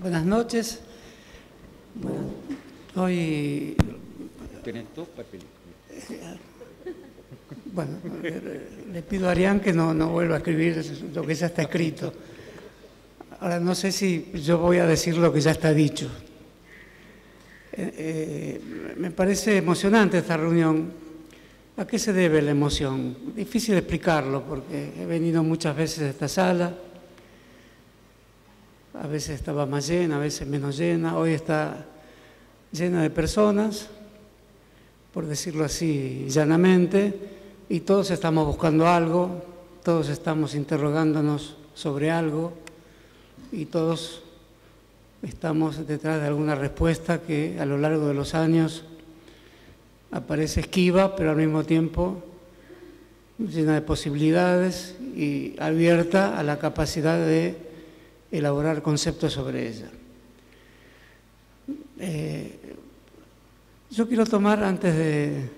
Buenas noches. Bueno, hoy... ¿Tienes dos papeles? Bueno, le pido a Arián que no vuelva a escribir lo que ya está escrito. Ahora, no sé si yo voy a decir lo que ya está dicho. Me parece emocionante esta reunión. ¿A qué se debe la emoción? Difícil explicarlo porque he venido muchas veces a esta sala. A veces estaba más llena, a veces menos llena. Hoy está llena de personas, por decirlo así llanamente, y todos estamos buscando algo, todos estamos interrogándonos sobre algo y todos estamos detrás de alguna respuesta que a lo largo de los años aparece esquiva, pero al mismo tiempo llena de posibilidades y abierta a la capacidad de elaborar conceptos sobre ella. Yo quiero tomar, antes de,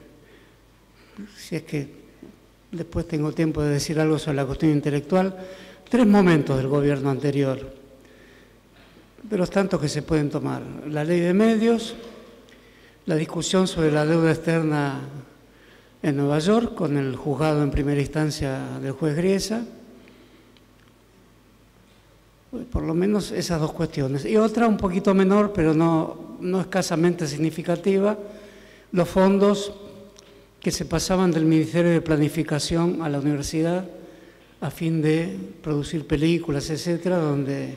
si es que después tengo tiempo de decir algo sobre la cuestión intelectual, 3 momentos del gobierno anterior, de los tantos que se pueden tomar. La ley de medios, la discusión sobre la deuda externa en Nueva York, con el juzgado en primera instancia del juez Griesa, por lo menos esas 2 cuestiones. Y otra un poquito menor, pero no escasamente significativa, los fondos que se pasaban del Ministerio de Planificación a la universidad a fin de producir películas, etcétera, donde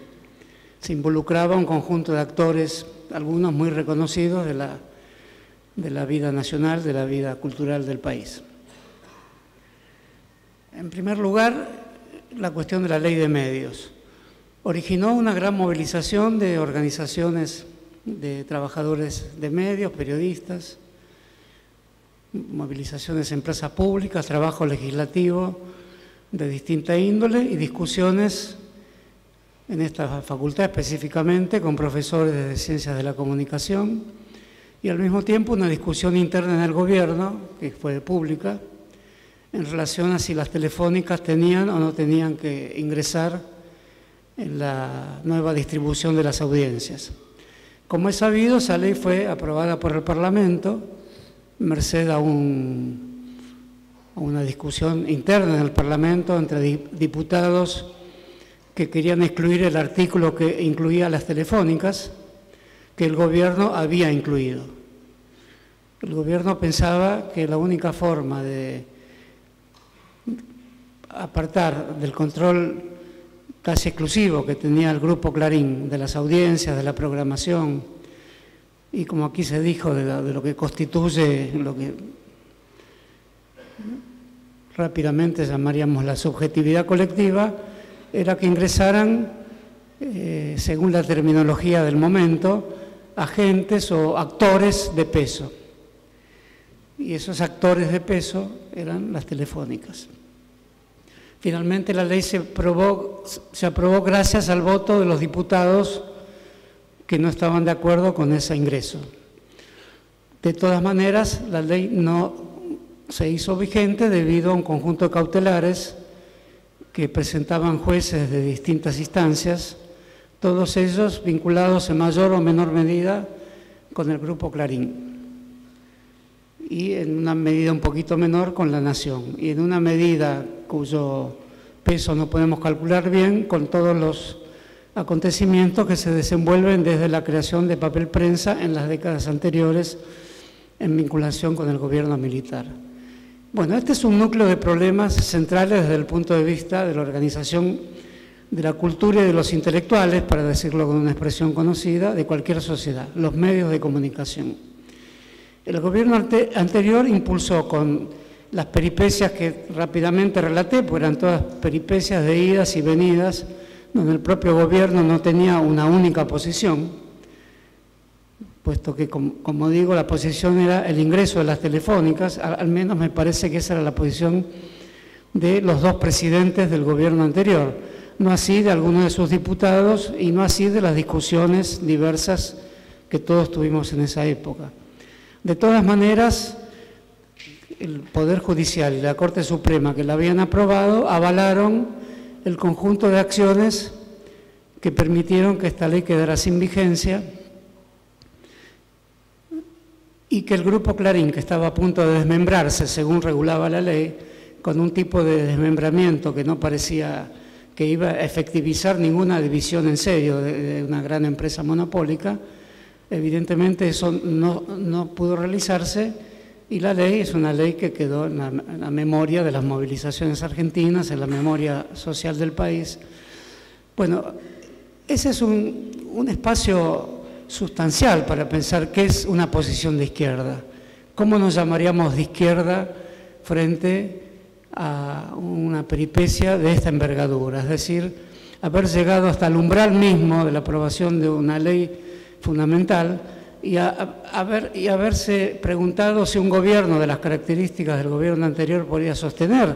se involucraba un conjunto de actores, algunos muy reconocidos de la vida nacional, de la vida cultural del país. En primer lugar, la cuestión de la ley de medios. Originó una gran movilización de organizaciones de trabajadores de medios, periodistas, movilizaciones en plazas públicas, trabajo legislativo de distinta índole y discusiones en esta facultad específicamente con profesores de ciencias de la comunicación y al mismo tiempo una discusión interna en el gobierno, que fue pública, en relación a si las telefónicas tenían o no tenían que ingresar en la nueva distribución de las audiencias. Como es sabido, esa ley fue aprobada por el Parlamento, merced a una discusión interna en el Parlamento entre diputados que querían excluir el artículo que incluía las telefónicas, que el gobierno había incluido. El gobierno pensaba que la única forma de apartar del control casi exclusivo que tenía el Grupo Clarín de las audiencias, de la programación y, como aquí se dijo, de lo que constituye lo que rápidamente llamaríamos la subjetividad colectiva, era que ingresaran, según la terminología del momento, agentes o actores de peso. Y esos actores de peso eran las telefónicas. Finalmente la ley se aprobó gracias al voto de los diputados que no estaban de acuerdo con ese ingreso. De todas maneras, la ley no se hizo vigente debido a un conjunto de cautelares que presentaban jueces de distintas instancias, todos ellos vinculados en mayor o menor medida con el Grupo Clarín y en una medida un poquito menor con La Nación y en una medida cuyo peso no podemos calcular bien con todos los acontecimientos que se desenvuelven desde la creación de papel prensa en las décadas anteriores en vinculación con el gobierno militar. Bueno, este es un núcleo de problemas centrales desde el punto de vista de la organización de la cultura y de los intelectuales, para decirlo con una expresión conocida, de cualquier sociedad, los medios de comunicación. El gobierno anterior impulsó con las peripecias que rápidamente relaté, porque eran todas peripecias de idas y venidas, donde el propio gobierno no tenía una única posición, puesto que, como digo, la posición era el ingreso de las telefónicas, al menos me parece que esa era la posición de los 2 presidentes del gobierno anterior, no así de algunos de sus diputados y no así de las discusiones diversas que todos tuvimos en esa época. De todas maneras, el Poder Judicial y la Corte Suprema, que la habían aprobado, avalaron el conjunto de acciones que permitieron que esta ley quedara sin vigencia y que el Grupo Clarín, que estaba a punto de desmembrarse según regulaba la ley, con un tipo de desmembramiento que no parecía que iba a efectivizar ninguna división en serio de una gran empresa monopólica, evidentemente eso no pudo realizarse y la ley es una ley que quedó en la memoria de las movilizaciones argentinas, en la memoria social del país. Bueno, ese es un espacio sustancial para pensar qué es una posición de izquierda. ¿Cómo nos llamaríamos de izquierda frente a una peripecia de esta envergadura? Es decir, haber llegado hasta el umbral mismo de la aprobación de una ley fundamental y haberse preguntado si un gobierno de las características del gobierno anterior podía sostener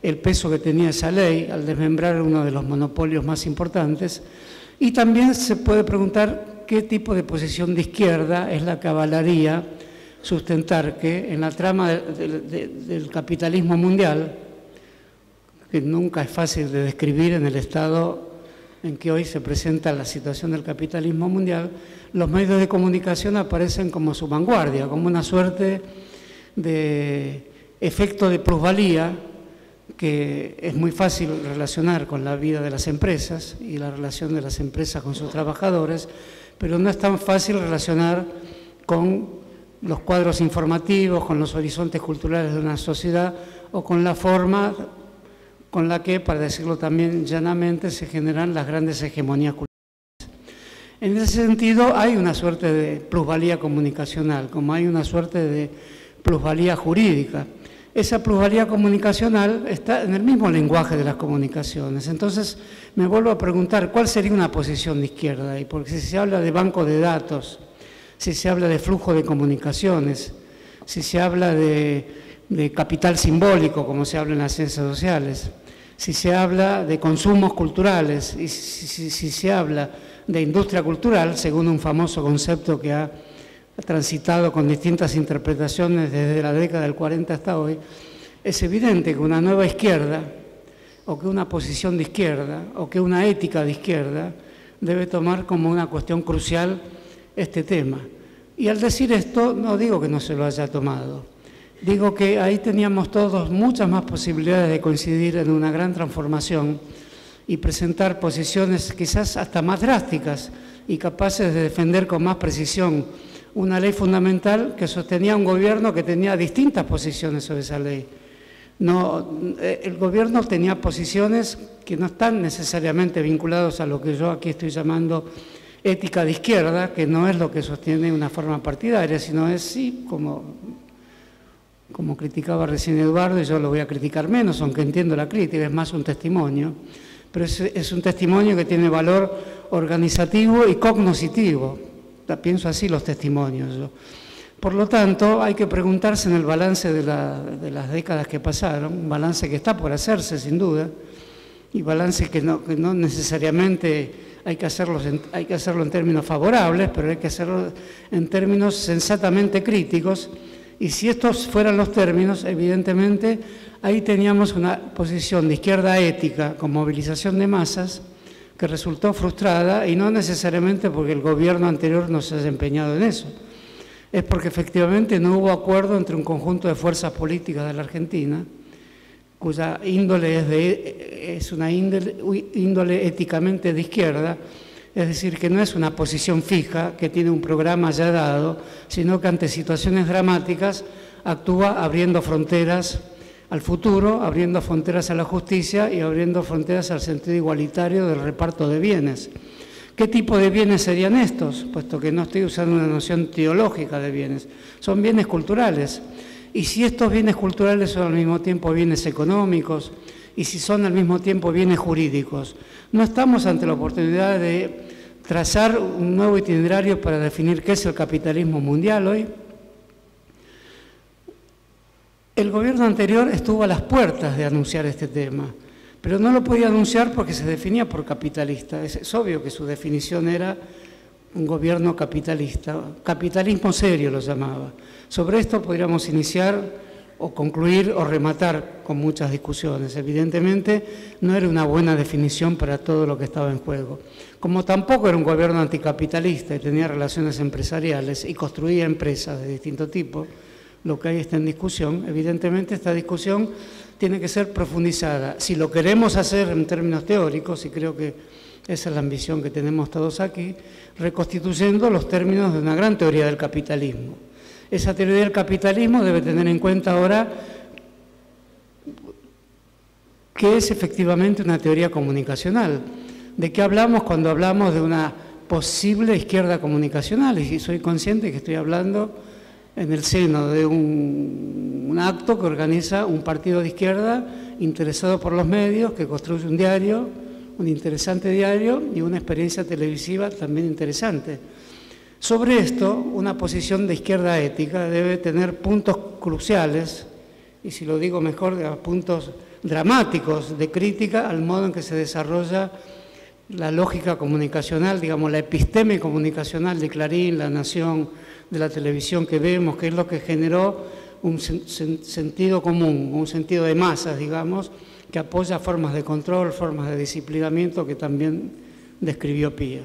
el peso que tenía esa ley al desmembrar uno de los monopolios más importantes. Y también se puede preguntar qué tipo de posición de izquierda es la que avalaría sustentar que en la trama del capitalismo mundial, que nunca es fácil de describir en el estado en que hoy se presenta la situación del capitalismo mundial, los medios de comunicación aparecen como su vanguardia, como una suerte de efecto de plusvalía que es muy fácil relacionar con la vida de las empresas y la relación de las empresas con sus trabajadores, pero no es tan fácil relacionar con los cuadros informativos, con los horizontes culturales de una sociedad o con la forma con la que, para decirlo también llanamente, se generan las grandes hegemonías culturales. En ese sentido, hay una suerte de plusvalía comunicacional, como hay una suerte de plusvalía jurídica. Esa plusvalía comunicacional está en el mismo lenguaje de las comunicaciones. Entonces, me vuelvo a preguntar, ¿cuál sería una posición de izquierda? Y porque si se habla de banco de datos, si se habla de flujo de comunicaciones, si se habla de capital simbólico, como se habla en las ciencias sociales, si se habla de consumos culturales y si se habla de industria cultural, según un famoso concepto que ha transitado con distintas interpretaciones desde la década del 40 hasta hoy, es evidente que una nueva izquierda, o que una posición de izquierda, o que una ética de izquierda, debe tomar como una cuestión crucial este tema. Y al decir esto, no digo que no se lo haya tomado, digo que ahí teníamos todos muchas más posibilidades de coincidir en una gran transformación y presentar posiciones quizás hasta más drásticas y capaces de defender con más precisión una ley fundamental que sostenía un gobierno que tenía distintas posiciones sobre esa ley. El gobierno tenía posiciones que no están necesariamente vinculadas a lo que yo aquí estoy llamando ética de izquierda, que no es lo que sostiene una forma partidaria, sino es sí, como criticaba recién Eduardo, y yo lo voy a criticar menos, aunque entiendo la crítica, es más un testimonio, pero es un testimonio que tiene valor organizativo y cognoscitivo. Pienso así los testimonios. Por lo tanto, hay que preguntarse en el balance de las décadas que pasaron, un balance que está por hacerse sin duda, y balance que no necesariamente hay que hacerlo en términos favorables, pero hay que hacerlo en términos sensatamente críticos, y si estos fueran los términos, evidentemente, ahí teníamos una posición de izquierda ética con movilización de masas, que resultó frustrada, y no necesariamente porque el gobierno anterior no se haya empeñado en eso, es porque efectivamente no hubo acuerdo entre un conjunto de fuerzas políticas de la Argentina, cuya índole es una índole éticamente de izquierda, es decir, que no es una posición fija, que tiene un programa ya dado, sino que ante situaciones dramáticas actúa abriendo fronteras al futuro, abriendo fronteras a la justicia y abriendo fronteras al sentido igualitario del reparto de bienes. ¿Qué tipo de bienes serían estos? Puesto que no estoy usando una noción teológica de bienes. Son bienes culturales. Y si estos bienes culturales son al mismo tiempo bienes económicos, y si son al mismo tiempo bienes jurídicos, ¿no estamos ante la oportunidad de trazar un nuevo itinerario para definir qué es el capitalismo mundial hoy? El gobierno anterior estuvo a las puertas de anunciar este tema, pero no lo podía anunciar porque se definía por capitalista. Es obvio que su definición era un gobierno capitalista, capitalismo serio lo llamaba. Sobre esto podríamos iniciar o concluir o rematar con muchas discusiones. Evidentemente no era una buena definición para todo lo que estaba en juego. Como tampoco era un gobierno anticapitalista y tenía relaciones empresariales y construía empresas de distinto tipo, lo que ahí está en discusión, evidentemente esta discusión tiene que ser profundizada. Si lo queremos hacer en términos teóricos, y creo que esa es la ambición que tenemos todos aquí, reconstituyendo los términos de una gran teoría del capitalismo. Esa teoría del capitalismo debe tener en cuenta ahora que es efectivamente una teoría comunicacional. ¿De qué hablamos cuando hablamos de una posible izquierda comunicacional? Y soy consciente que estoy hablando en el seno de un acto que organiza un partido de izquierda interesado por los medios, que construye un diario, un interesante diario y una experiencia televisiva también interesante. Sobre esto, una posición de izquierda ética debe tener puntos cruciales, y si lo digo mejor, puntos dramáticos de crítica al modo en que se desarrolla la lógica comunicacional, digamos, la episteme comunicacional de Clarín, La Nación, de la televisión que vemos, que es lo que generó un sentido común, un sentido de masas, digamos, que apoya formas de control, formas de disciplinamiento que también describió Pía.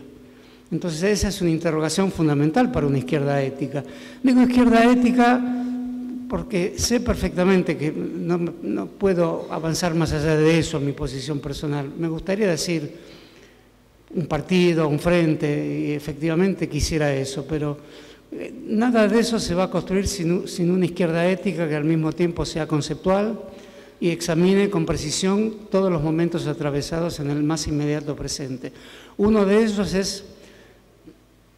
Entonces esa es una interrogación fundamental para una izquierda ética. Digo izquierda ética porque sé perfectamente que no puedo avanzar más allá de eso en mi posición personal. Me gustaría decir un partido, un frente, y efectivamente quisiera eso, pero nada de eso se va a construir sin una izquierda ética que al mismo tiempo sea conceptual y examine con precisión todos los momentos atravesados en el más inmediato presente. Uno de ellos es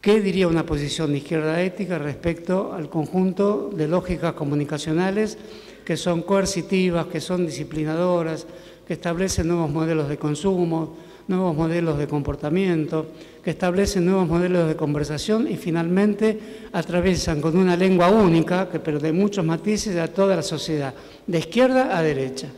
¿qué diría una posición de izquierda ética respecto al conjunto de lógicas comunicacionales que son coercitivas, que son disciplinadoras, que establecen nuevos modelos de consumo, nuevos modelos de comportamiento, que establecen nuevos modelos de conversación y finalmente atraviesan con una lengua única, pero de muchos matices, a toda la sociedad, de izquierda a derecha?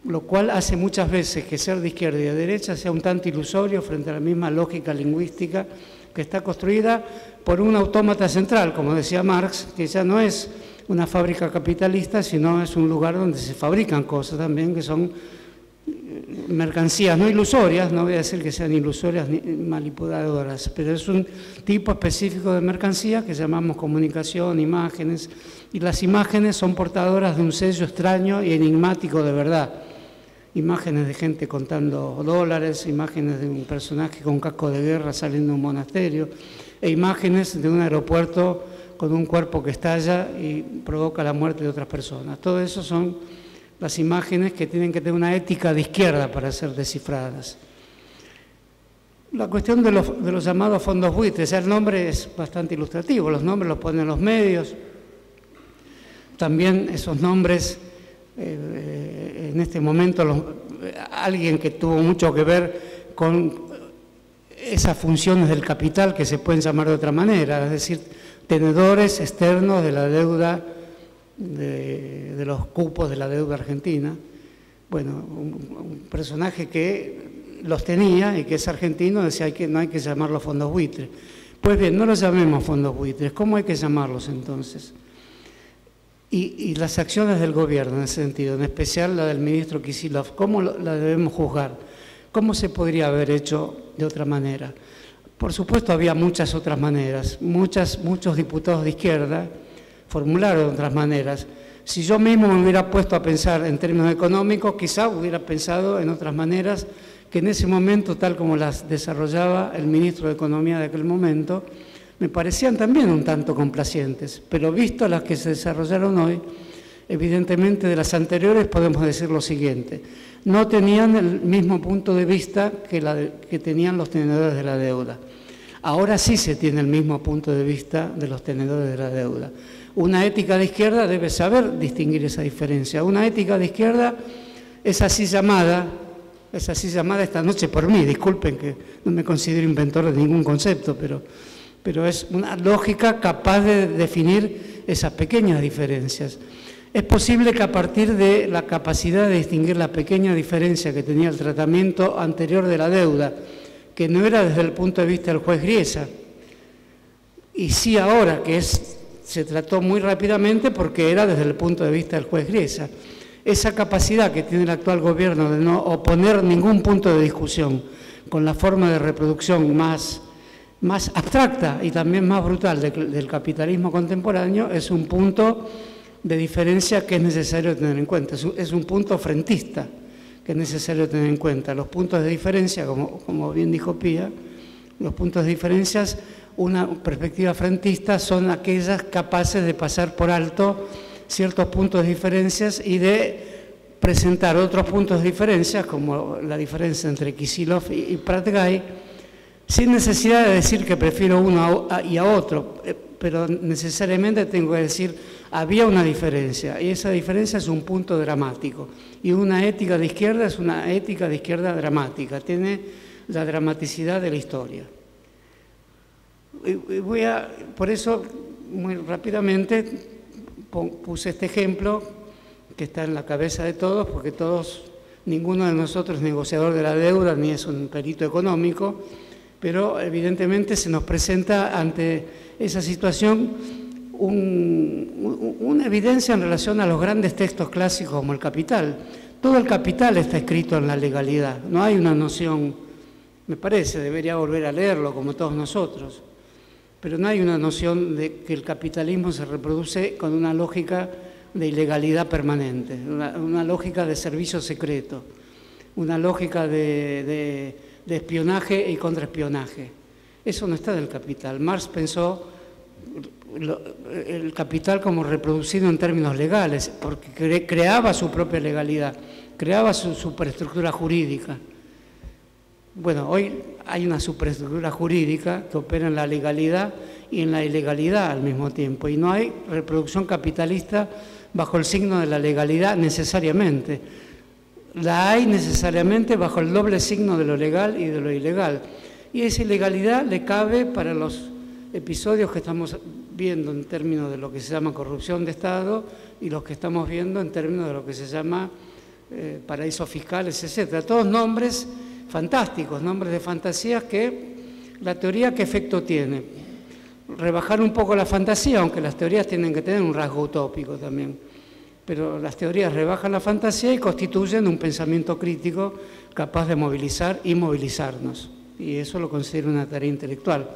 Lo cual hace muchas veces que ser de izquierda y de derecha sea un tanto ilusorio frente a la misma lógica lingüística que está construida por un autómata central, como decía Marx, que ya no es una fábrica capitalista, sino es un lugar donde se fabrican cosas también que son mercancías no ilusorias, no voy a decir que sean ilusorias ni manipuladoras, pero es un tipo específico de mercancía que llamamos comunicación, imágenes, y las imágenes son portadoras de un sello extraño y enigmático de verdad. Imágenes de gente contando dólares, imágenes de un personaje con casco de guerra saliendo de un monasterio, e imágenes de un aeropuerto con un cuerpo que estalla y provoca la muerte de otras personas. Todo eso son las imágenes que tienen que tener una ética de izquierda para ser descifradas. La cuestión de los llamados fondos buitres, el nombre es bastante ilustrativo, los nombres los ponen los medios, también esos nombres, en este momento alguien que tuvo mucho que ver con esas funciones del capital que se pueden llamar de otra manera, es decir, tenedores externos de la deuda, de los cupos de la deuda argentina. Bueno, un personaje que los tenía y que es argentino decía que no hay que llamarlos fondos buitres. Pues bien, no los llamemos fondos buitres. ¿Cómo hay que llamarlos entonces? Y las acciones del gobierno en ese sentido, en especial la del ministro Kicillof, ¿cómo la debemos juzgar? ¿Cómo se podría haber hecho de otra manera? Por supuesto había muchas otras maneras, muchos diputados de izquierda formularon otras maneras. Si yo mismo me hubiera puesto a pensar en términos económicos, quizá hubiera pensado en otras maneras que en ese momento, tal como las desarrollaba el ministro de Economía de aquel momento, me parecían también un tanto complacientes, pero visto las que se desarrollaron hoy, evidentemente de las anteriores podemos decir lo siguiente: no tenían el mismo punto de vista que tenían los tenedores de la deuda. Ahora sí se tiene el mismo punto de vista de los tenedores de la deuda. Una ética de izquierda debe saber distinguir esa diferencia. Una ética de izquierda es así llamada esta noche por mí, disculpen que no me considero inventor de ningún concepto, pero es una lógica capaz de definir esas pequeñas diferencias. Es posible que a partir de la capacidad de distinguir la pequeña diferencia que tenía el tratamiento anterior de la deuda, que no era desde el punto de vista del juez Griesa, y sí ahora, que es se trató muy rápidamente porque era desde el punto de vista del juez Griesa. Esa capacidad que tiene el actual gobierno de no oponer ningún punto de discusión con la forma de reproducción más abstracta y también más brutal del capitalismo contemporáneo es un punto de diferencia que es necesario tener en cuenta. Es un punto frentista que es necesario tener en cuenta. Los puntos de diferencia, como bien dijo Pía, los puntos de diferencia, una perspectiva frentista, son aquellas capaces de pasar por alto ciertos puntos de diferencias y de presentar otros puntos de diferencia, como la diferencia entre Kisilov y Prat-Gay, sin necesidad de decir que prefiero uno y a otro, pero necesariamente tengo que decir, había una diferencia, y esa diferencia es un punto dramático. Y una ética de izquierda es una ética de izquierda dramática, tiene la dramaticidad de la historia. Por eso, muy rápidamente, puse este ejemplo que está en la cabeza de todos, porque ninguno de nosotros es negociador de la deuda ni es un perito económico, pero evidentemente se nos presenta ante esa situación una evidencia en relación a los grandes textos clásicos como el Capital. Todo el Capital está escrito en la legalidad, no hay una noción, me parece, debería volver a leerlo como todos nosotros, pero no hay una noción de que el capitalismo se reproduce con una lógica de ilegalidad permanente, una lógica de servicio secreto, una lógica de espionaje y contraespionaje. Eso no está en el Capital. Marx pensó el Capital como reproducido en términos legales, porque creaba su propia legalidad, creaba su superestructura jurídica. Bueno, hoy hay una superestructura jurídica que opera en la legalidad y en la ilegalidad al mismo tiempo, y no hay reproducción capitalista bajo el signo de la legalidad necesariamente. La hay necesariamente bajo el doble signo de lo legal y de lo ilegal. Y esa ilegalidad le cabe para los episodios que estamos viendo en términos de lo que se llama corrupción de Estado y los que estamos viendo en términos de lo que se llama paraísos fiscales, etc. Todos nombres fantásticos, nombres de fantasías que la teoría, ¿qué efecto tiene? Rebajar un poco la fantasía, aunque las teorías tienen que tener un rasgo utópico también. Pero las teorías rebajan la fantasía y constituyen un pensamiento crítico capaz de movilizar y movilizarnos. Y eso lo considero una tarea intelectual.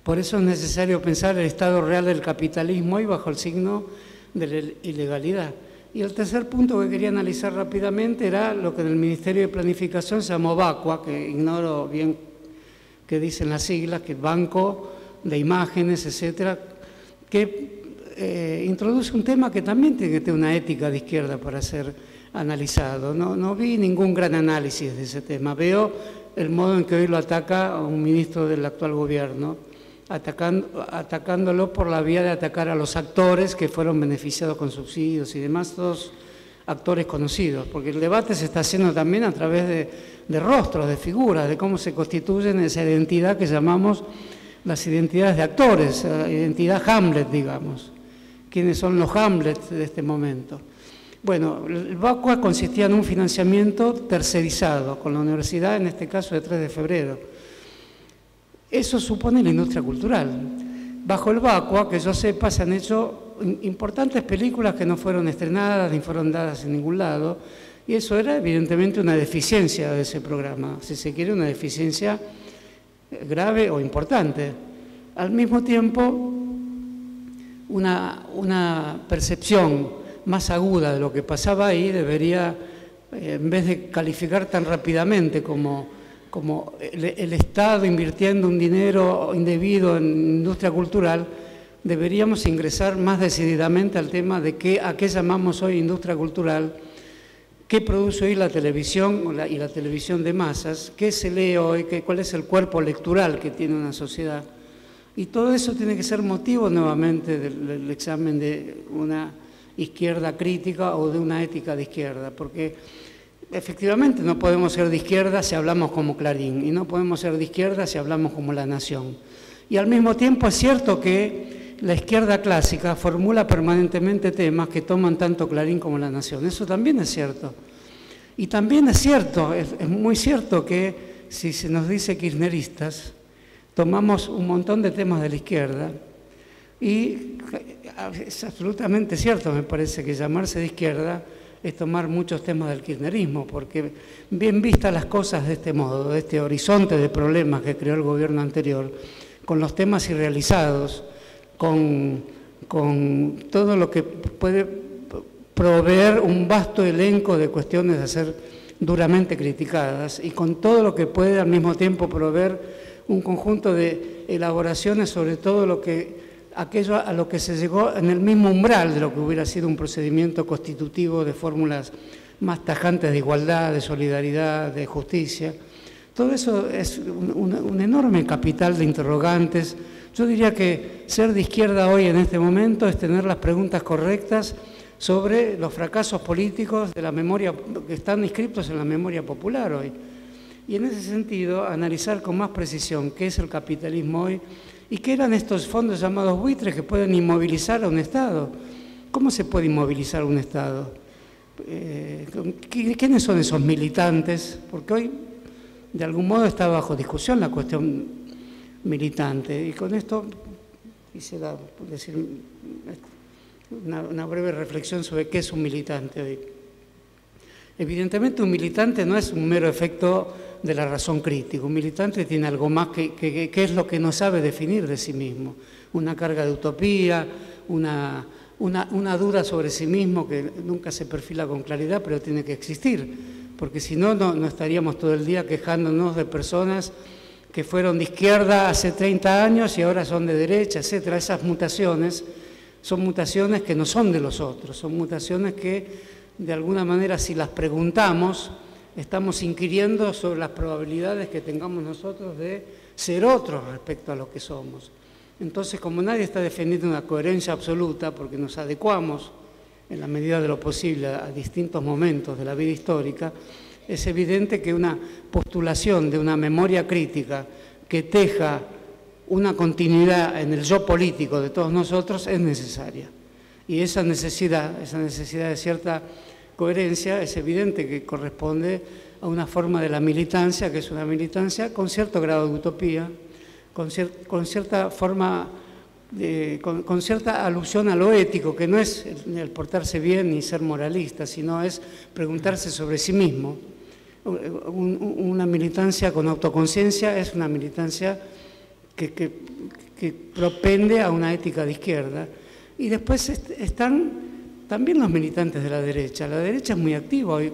Por eso es necesario pensar el estado real del capitalismo y bajo el signo de la ilegalidad. Y el tercer punto que quería analizar rápidamente era lo que en el Ministerio de Planificación se llamó BACUA, que ignoro bien qué dicen las siglas, que es Banco de Imágenes, etcétera, que introduce un tema que también tiene que tener una ética de izquierda para ser analizado. No vi ningún gran análisis de ese tema. Veo el modo en que hoy lo ataca un ministro del actual gobierno, atacándolo por la vía de atacar a los actores que fueron beneficiados con subsidios y demás, todos actores conocidos, porque el debate se está haciendo también a través de rostros, de figuras, de cómo se constituyen esa identidad que llamamos las identidades de actores, la identidad Hamlet, digamos. ¿Quiénes son los Hamlet de este momento? Bueno, el BACUA consistía en un financiamiento tercerizado con la universidad, en este caso de 3 de febrero. Eso supone la industria cultural. Bajo el BACUA, que yo sepa, se han hecho importantes películas que no fueron estrenadas ni fueron dadas en ningún lado, y eso era evidentemente una deficiencia de ese programa, si se quiere una deficiencia grave o importante. Al mismo tiempo, una percepción más aguda de lo que pasaba ahí debería, en vez de calificar tan rápidamente como el Estado invirtiendo un dinero indebido en industria cultural, deberíamos ingresar más decididamente al tema de a qué llamamos hoy industria cultural, qué produce hoy la televisión y la televisión de masas, qué se lee hoy, cuál es el cuerpo lectural que tiene una sociedad. Y todo eso tiene que ser motivo nuevamente del examen de una izquierda crítica o de una ética de izquierda, porque efectivamente no podemos ser de izquierda si hablamos como Clarín y no podemos ser de izquierda si hablamos como La Nación. Y al mismo tiempo es cierto que la izquierda clásica formula permanentemente temas que toman tanto Clarín como La Nación. Eso también es cierto. Y también es cierto, es muy cierto que si se nos dice kirchneristas, tomamos un montón de temas de la izquierda Y es absolutamente cierto, me parece, que llamarse de izquierda es tomar muchos temas del kirchnerismo, porque bien vistas las cosas de este modo, de este horizonte de problemas que creó el gobierno anterior, con los temas irrealizados, con todo lo que puede proveer un vasto elenco de cuestiones a ser duramente criticadas, y con todo lo que puede al mismo tiempo proveer un conjunto de elaboraciones sobre todo aquello a lo que se llegó en el mismo umbral de lo que hubiera sido un procedimiento constitutivo de fórmulas más tajantes de igualdad, de solidaridad, de justicia. Todo eso es un enorme capital de interrogantes. Yo diría que ser de izquierda hoy en este momento es tener las preguntas correctas sobre los fracasos políticos de la memoria, que están inscritos en la memoria popular hoy. Y en ese sentido, analizar con más precisión qué es el capitalismo hoy y qué eran estos fondos llamados buitres que pueden inmovilizar a un Estado. ¿Cómo se puede inmovilizar un Estado? ¿Quiénes son esos militantes? Porque hoy, de algún modo, está bajo discusión la cuestión militante. Y con esto quisiera decir una breve reflexión sobre qué es un militante hoy. Evidentemente un militante no es un mero efecto de la razón crítica. Un militante tiene algo más que es lo que no sabe definir de sí mismo. Una carga de utopía, una duda sobre sí mismo que nunca se perfila con claridad, pero tiene que existir. Porque si no, no estaríamos todo el día quejándonos de personas que fueron de izquierda hace 30 años y ahora son de derecha, etcétera. Esas mutaciones son mutaciones que no son de los otros, son mutaciones que de alguna manera, si las preguntamos, estamos inquiriendo sobre las probabilidades que tengamos nosotros de ser otros respecto a lo que somos. Entonces, como nadie está defendiendo una coherencia absoluta, porque nos adecuamos en la medida de lo posible a distintos momentos de la vida histórica, es evidente que una postulación de una memoria crítica que teja una continuidad en el yo político de todos nosotros es necesaria. Y esa necesidad de cierta coherencia es evidente que corresponde a una forma de la militancia, que es una militancia con cierto grado de utopía, con cierta forma, con cierta alusión a lo ético, que no es el portarse bien ni ser moralista, sino es preguntarse sobre sí mismo. Una militancia con autoconciencia es una militancia que propende a una ética de izquierda. Y después están también los militantes de la derecha. La derecha es muy activa hoy.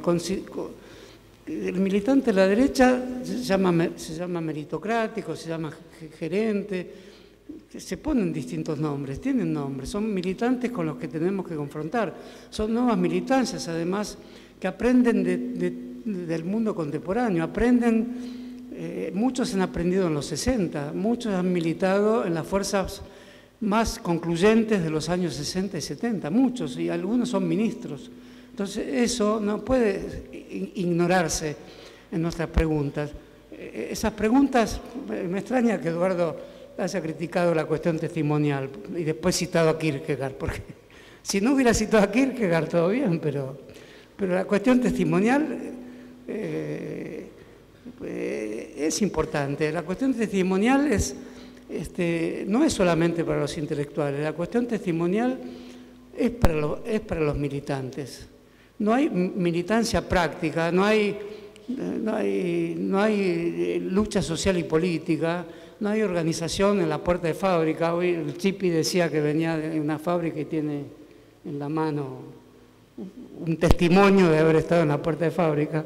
El militante de la derecha se llama meritocrático, se llama gerente, se ponen distintos nombres, tienen nombres. Son militantes con los que tenemos que confrontar. Son nuevas militancias, además, que aprenden del mundo contemporáneo. Muchos han aprendido en los 60, muchos han militado en las fuerzas más concluyentes de los años 60 y 70, muchos, y algunos son ministros. Entonces, eso no puede ignorarse en nuestras preguntas. Esas preguntas, me extraña que Eduardo haya criticado la cuestión testimonial y después citado a Kierkegaard, porque si no hubiera citado a Kierkegaard, todo bien, pero la cuestión testimonial es importante. La cuestión testimonial no es solamente para los intelectuales, la cuestión testimonial es para los militantes. No hay militancia práctica, no hay lucha social y política, no hay organización en la puerta de fábrica. Hoy el Chipi decía que venía de una fábrica y tiene en la mano un testimonio de haber estado en la puerta de fábrica.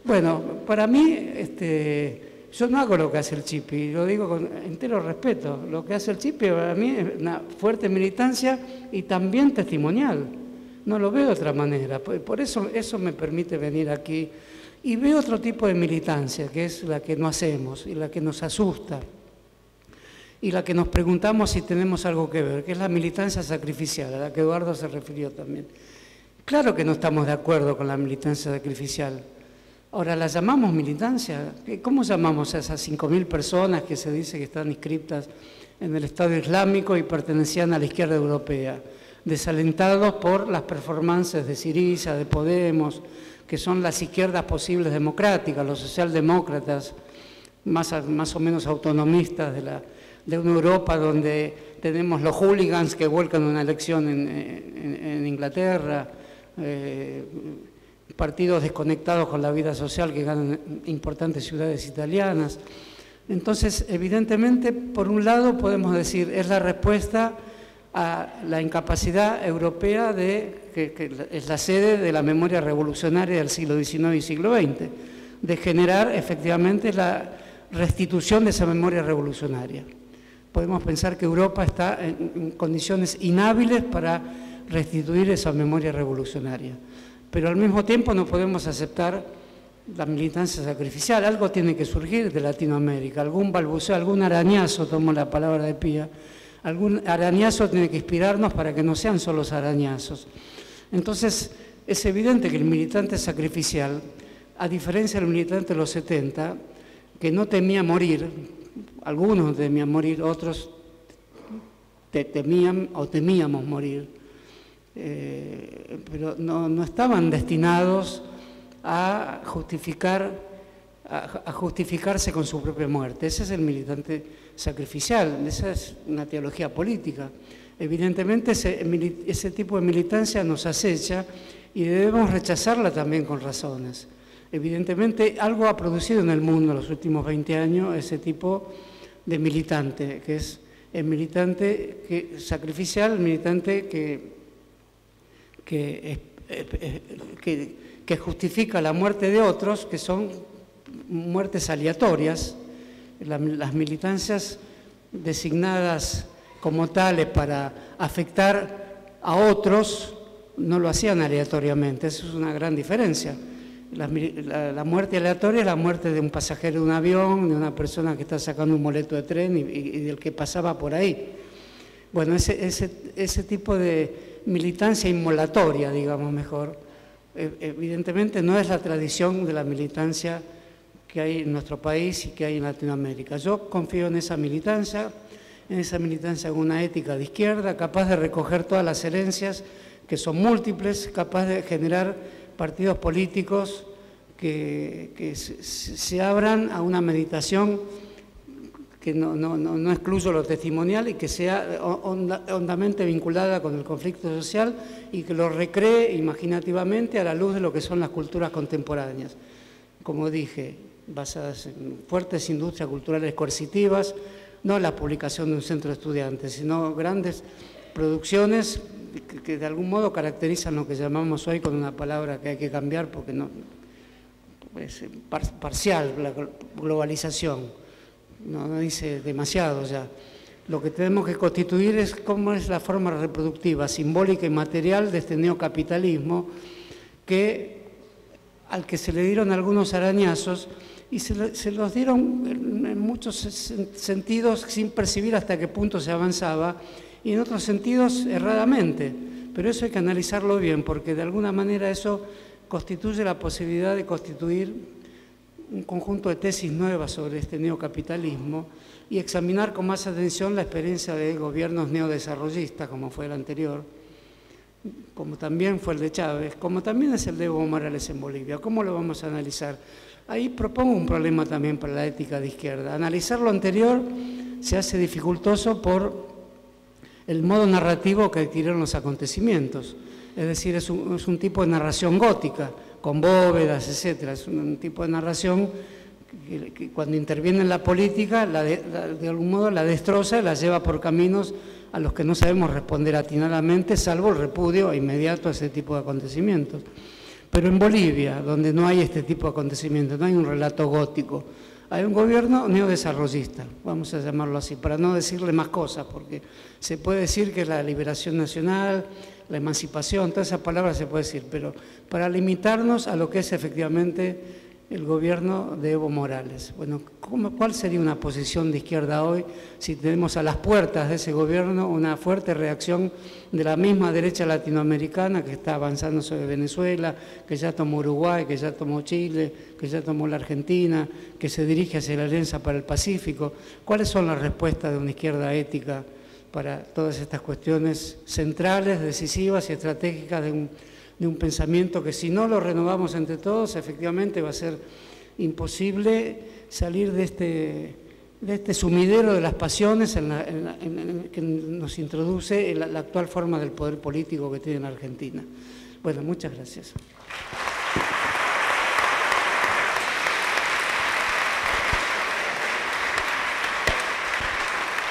Bueno, para mí, yo no hago lo que hace el Chipi, lo digo con entero respeto. Lo que hace el Chipi para mí es una fuerte militancia y también testimonial. No lo veo de otra manera. Por eso me permite venir aquí. Y veo otro tipo de militancia, que es la que no hacemos y la que nos asusta. Y la que nos preguntamos si tenemos algo que ver, que es la militancia sacrificial, a la que Eduardo se refirió también. Claro que no estamos de acuerdo con la militancia sacrificial. Ahora, ¿la llamamos militancia? ¿Cómo llamamos a esas 5.000 personas que se dice que están inscritas en el Estado Islámico y pertenecían a la izquierda europea, desalentados por las performances de Syriza, de Podemos, que son las izquierdas posibles democráticas, los socialdemócratas más o menos autonomistas una Europa donde tenemos los hooligans que vuelcan una elección en Inglaterra, partidos desconectados con la vida social que ganan importantes ciudades italianas. Entonces, evidentemente, por un lado podemos decir, es la respuesta a la incapacidad europea que es la sede de la memoria revolucionaria del siglo XIX y siglo XX, de generar efectivamente la restitución de esa memoria revolucionaria. Podemos pensar que Europa está en condiciones inhábiles para restituir esa memoria revolucionaria, pero al mismo tiempo no podemos aceptar la militancia sacrificial. Algo tiene que surgir de Latinoamérica, algún balbuceo, algún arañazo, tomo la palabra de Pía, algún arañazo tiene que inspirarnos para que no sean solo arañazos. Entonces, es evidente que el militante sacrificial, a diferencia del militante de los 70, que no temía morir, algunos temían morir, otros temían o temíamos morir, pero no estaban destinados a justificarse con su propia muerte. Ese es el militante sacrificial, esa es una teología política. Evidentemente ese tipo de militancia nos acecha y debemos rechazarla también con razones. Evidentemente algo ha producido en el mundo en los últimos 20 años ese tipo de militante, que es el militante sacrificial, el militante que justifica la muerte de otros, que son muertes aleatorias. Las militancias designadas como tales para afectar a otros no lo hacían aleatoriamente, eso es una gran diferencia. La muerte aleatoria es la muerte de un pasajero de un avión, de una persona que está sacando un boleto de tren y del que pasaba por ahí. Bueno, ese tipo de militancia inmolatoria, digamos mejor, evidentemente no es la tradición de la militancia que hay en nuestro país y que hay en Latinoamérica. Yo confío en esa militancia con una ética de izquierda, capaz de recoger todas las herencias que son múltiples, capaz de generar partidos políticos que se abran a una meditación que no excluyo lo testimonial y que sea hondamente vinculada con el conflicto social y que lo recree imaginativamente a la luz de lo que son las culturas contemporáneas. Como dije, basadas en fuertes industrias culturales coercitivas, no la publicación de un centro de estudiantes, sino grandes producciones que de algún modo caracterizan lo que llamamos hoy con una palabra que hay que cambiar porque no es parcial, la globalización, no dice demasiado ya. Lo que tenemos que constituir es cómo es la forma reproductiva, simbólica y material de este neocapitalismo al que se le dieron algunos arañazos y se los dieron en muchos sentidos sin percibir hasta qué punto se avanzaba y en otros sentidos erradamente, pero eso hay que analizarlo bien porque de alguna manera eso constituye la posibilidad de constituir un conjunto de tesis nuevas sobre este neocapitalismo y examinar con más atención la experiencia de gobiernos neodesarrollistas como fue el anterior, como también fue el de Chávez, como también es el de Evo Morales en Bolivia. ¿Cómo lo vamos a analizar? Ahí propongo un problema también para la ética de izquierda. Analizar lo anterior se hace dificultoso por el modo narrativo que adquirieron los acontecimientos. Es decir, es un tipo de narración gótica, con bóvedas, etc. Es un tipo de narración que cuando interviene en la política, de algún modo la destroza y la lleva por caminos a los que no sabemos responder atinadamente, salvo el repudio inmediato a ese tipo de acontecimientos. Pero en Bolivia, donde no hay este tipo de acontecimientos, no hay un relato gótico, hay un gobierno neodesarrollista, vamos a llamarlo así, para no decirle más cosas, porque se puede decir que la liberación nacional, la emancipación, todas esas palabras se puede decir, pero para limitarnos a lo que es efectivamente el gobierno de Evo Morales. Bueno, ¿cuál sería una posición de izquierda hoy si tenemos a las puertas de ese gobierno una fuerte reacción de la misma derecha latinoamericana que está avanzando sobre Venezuela, que ya tomó Uruguay, que ya tomó Chile, que ya tomó la Argentina, que se dirige hacia la Alianza para el Pacífico? ¿Cuáles son las respuestas de una izquierda ética para todas estas cuestiones centrales, decisivas y estratégicas de un pensamiento que si no lo renovamos entre todos, efectivamente va a ser imposible salir de de este sumidero de las pasiones que nos introduce la actual forma del poder político que tiene en Argentina. Bueno, muchas gracias.